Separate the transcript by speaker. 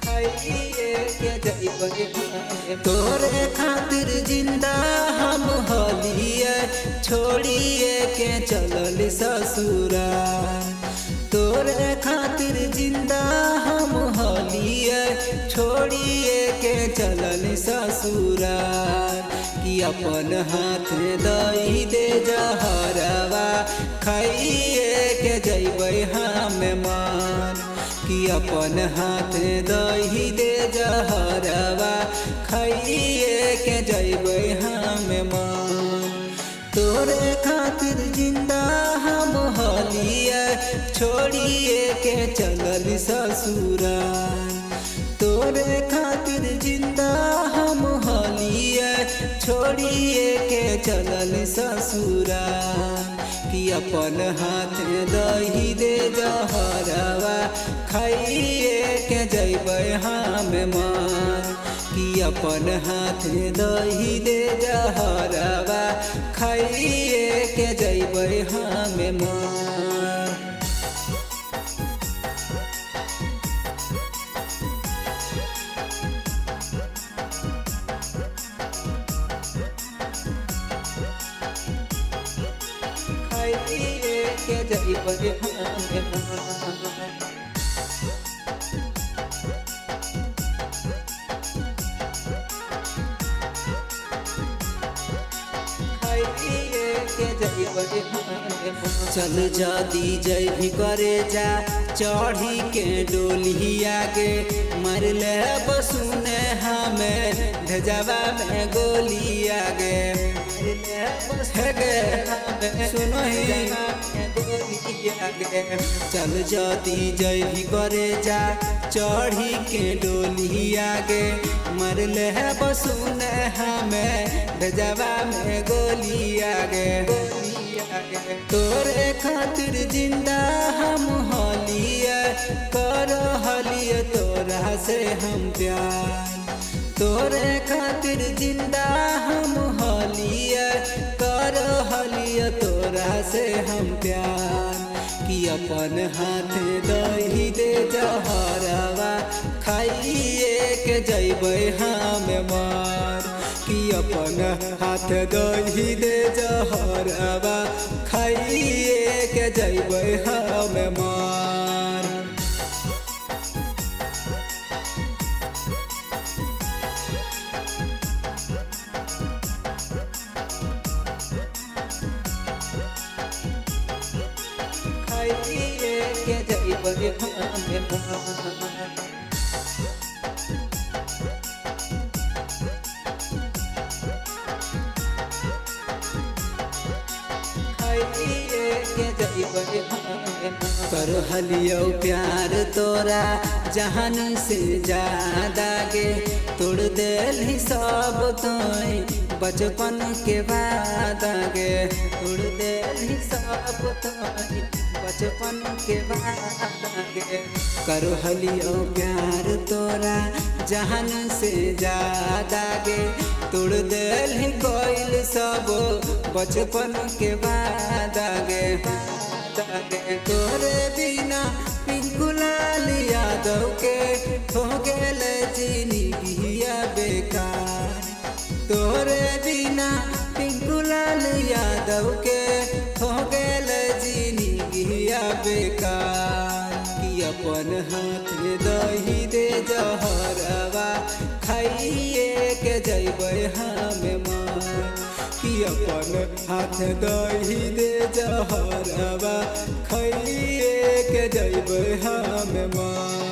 Speaker 1: खाइए के जइबै तोरे खातिर जिंदा हम हलिए छोड़िए के चलल ससुरा। तोरे खातिर जिंदा हम हलिए छोड़िए के चलल ससुरा। कि अपन हाथ दई दे जहरवा खाइए के जइबै हम मान। कि अपन हाथ दही दे जहरवा खाइए के जइबै हम मान। तोरे खातिर जिंदा हम हलिए छोड़िए के चलल ससुरा। तोरे खातिर जिंदा हम हलिए छोड़िए के चलल ससुरा। कि अपन हाथ दही दे जहरवा खाइए के जइबै हम मान। कि अपन हाथ दही दे जहरवा खाइए के जइबै हम मान। खाइए के जइबै हम मान। चल जादी जय भी करे जा चढ़ी के डोली आगे मर ले बसुने हमें भेजवा में गोली आगे। सुनो ही चल जादी जय भी करे जा चढ़ी के डोली आगे मर ले बसुने हमें भेजवा में गोली आगे। तोरे खातिर जिंदा हम हलिए कर हलिए तोरा से हम प्यार। तोरे खातिर जिंदा हम हलिए कर हलिए तोरा से हम प्यार। कि अपन हाथ दही दे जहरवा खाइए के जइबै हम मान। कि अपन हाथ दही दे जहरवा खाइए के जइबै हम मान। खाइए के जइबै हम मान। कर हलियो प्यार तोरा जहान से ज्यादा गे तोड़ देली सब तोय बचपन के बाद गे। तोड़ देली सब तोय बचपन के बाद गे। कर हलियो प्यार तोरा जहान से ज्यादा गे तोड़ देली कोइल सब बचपन के बाद गे। तोरे बिना पिंकू लाल यादव के हो गेल जिंदगिया बेकार। तोरे बिना पिंकू लाल यादव के हो गेल जिंदगिया बेकार। कि अपन हाथ दही दे जहरवा खाइए के जइबै हम मान। कि अपन हाथ दही दे जहरवा खाइए के जइबै हम मान।